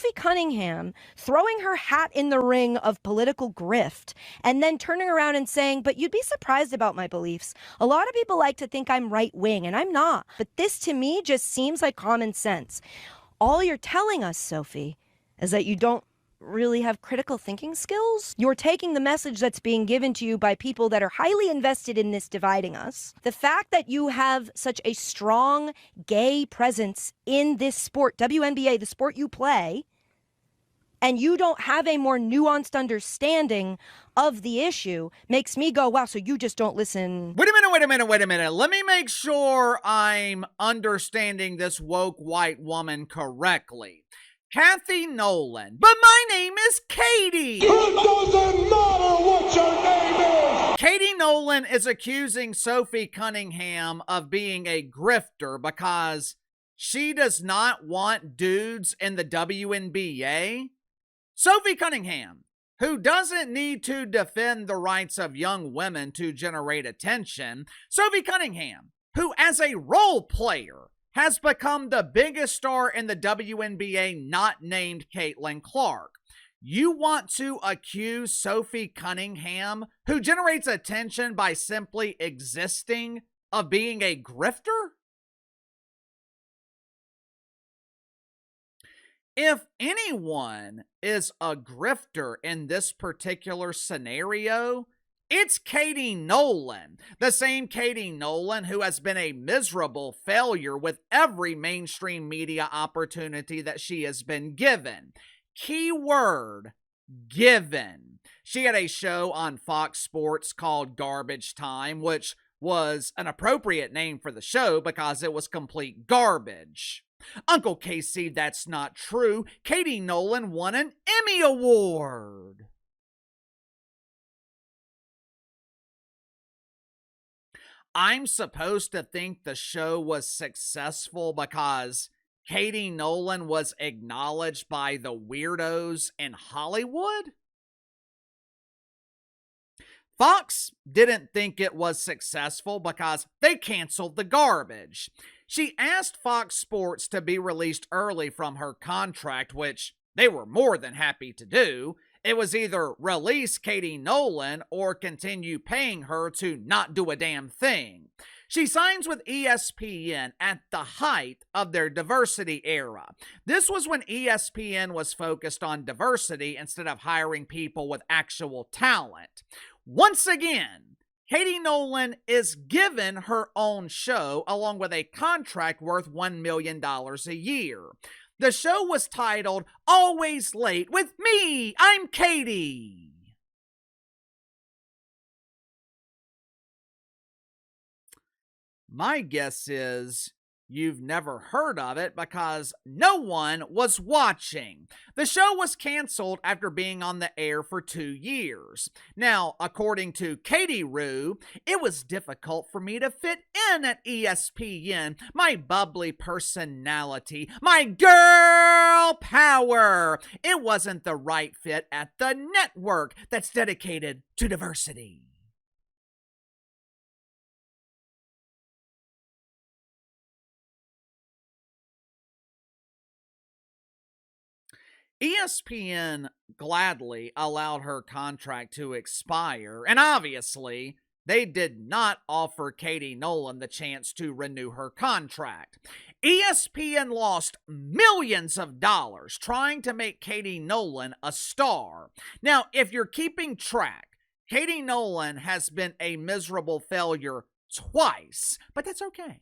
Sophie Cunningham throwing her hat in the ring of political grift and then turning around and saying, but you'd be surprised about my beliefs. A lot of people like to think I'm right wing, and I'm not. But this to me just seems like common sense. All you're telling us, Sophie, is that you don't really have critical thinking skills. You're taking the message that's being given to you by people that are highly invested in this dividing us. The fact that you have such a strong gay presence in this sport, WNBA, the sport you play, and you don't have a more nuanced understanding of the issue makes me go, wow, so you just don't listen. Wait a minute. Let me make sure I'm understanding this woke white woman correctly. Katie Nolan. But my name is Katie. It doesn't matter what your name is. Katie Nolan is accusing Sophie Cunningham of being a grifter because she does not want dudes in the WNBA. Sophie Cunningham, who doesn't need to defend the rights of young women to generate attention. Sophie Cunningham, who as a role player has become the biggest star in the WNBA not named Caitlin Clark. You want to accuse Sophie Cunningham, who generates attention by simply existing, of being a grifter? If anyone is a grifter in this particular scenario, it's Katie Nolan, the same Katie Nolan who has been a miserable failure with every mainstream media opportunity that she has been given. Keyword, given. She had a show on Fox Sports called Garbage Time, which was an appropriate name for the show because it was complete garbage. Uncle Casey, that's not true. Katie Nolan won an Emmy Award. I'm supposed to think the show was successful because Katie Nolan was acknowledged by the weirdos in Hollywood? Fox didn't think it was successful because they canceled the garbage. She asked Fox Sports to be released early from her contract, which they were more than happy to do. It was either release Katie Nolan or continue paying her to not do a damn thing. She signs with ESPN at the height of their diversity era. This was when ESPN was focused on diversity instead of hiring people with actual talent. Once again, Katie Nolan is given her own show along with a contract worth $1 million a year. The show was titled Always Late with Me, I'm Katie. My guess is you've never heard of it because no one was watching. The show was canceled after being on the air for 2 years. Now, according to Katie Rue, it was difficult for me to fit in at ESPN. My bubbly personality, my girl power. It wasn't the right fit at the network that's dedicated to diversity. ESPN gladly allowed her contract to expire, and obviously, they did not offer Katie Nolan the chance to renew her contract. ESPN lost millions of dollars trying to make Katie Nolan a star. Now, if you're keeping track, Katie Nolan has been a miserable failure twice, but that's okay.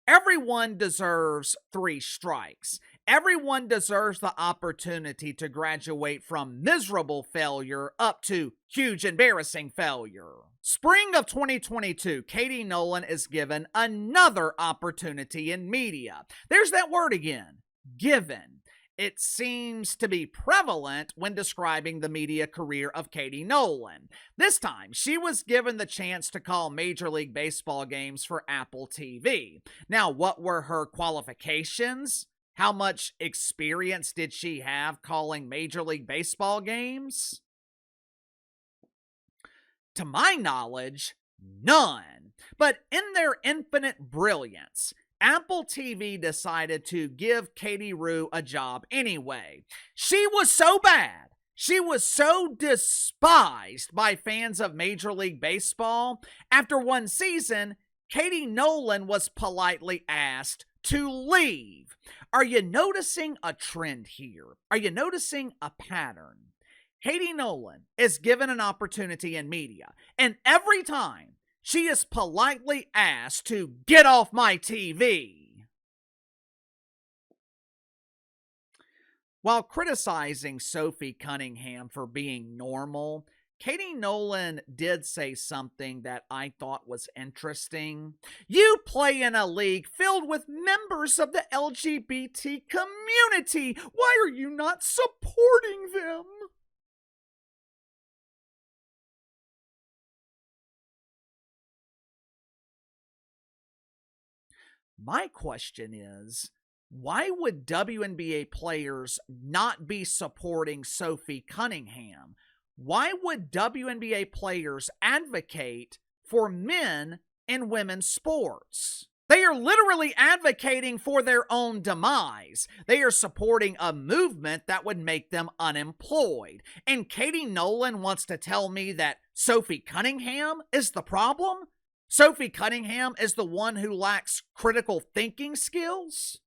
Everyone deserves 3 strikes. Everyone deserves the opportunity to graduate from miserable failure up to huge embarrassing failure. Spring of 2022, Katie Nolan is given another opportunity in media. There's that word again, given. It seems to be prevalent when describing the media career of Katie Nolan. This time, she was given the chance to call Major League Baseball games for Apple TV. Now, what were her qualifications? How much experience did she have calling Major League Baseball games? To my knowledge, none. But in their infinite brilliance, Apple TV decided to give Katie Rue a job anyway. She was so bad. She was so despised by fans of Major League Baseball. After one season, Katie Nolan was politely asked to leave. Are you noticing a trend here? Are you noticing a pattern? Katie Nolan is given an opportunity in media, and every time she is politely asked to get off my TV. While criticizing Sophie Cunningham for being normal, Katie Nolan did say something that I thought was interesting. You play in a league filled with members of the LGBT community. Why are you not supporting them? My question is, why would WNBA players not be supporting Sophie Cunningham? Why would WNBA players advocate for men in women's sports? They are literally advocating for their own demise. They are supporting a movement that would make them unemployed. And Katie Nolan wants to tell me that Sophie Cunningham is the problem? Sophie Cunningham is the one who lacks critical thinking skills?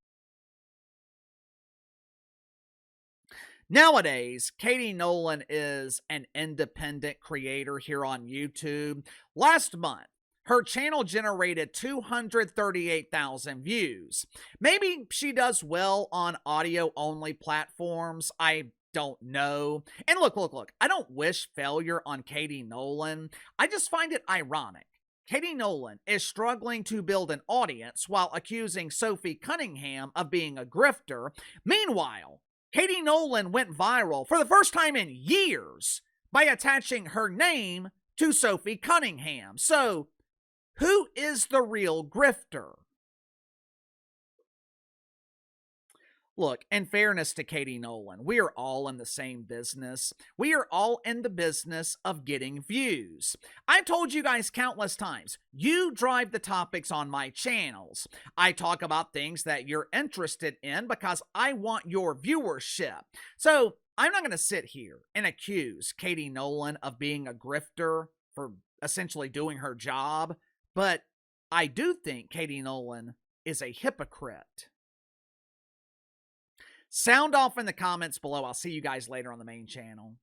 Nowadays, Katie Nolan is an independent creator here on YouTube. Last month, her channel generated 238,000 views. Maybe she does well on audio-only platforms. I don't know. And look. I don't wish failure on Katie Nolan. I just find it ironic. Katie Nolan is struggling to build an audience while accusing Sophie Cunningham of being a grifter. Meanwhile, Katie Nolan went viral for the first time in years by attaching her name to Sophie Cunningham. So, who is the real grifter? Look, in fairness to Katie Nolan, we are all in the same business. We are all in the business of getting views. I've told you guys countless times, you drive the topics on my channels. I talk about things that you're interested in because I want your viewership. So I'm not going to sit here and accuse Katie Nolan of being a grifter for essentially doing her job, but I do think Katie Nolan is a hypocrite. Sound off in the comments below. I'll see you guys later on the main channel.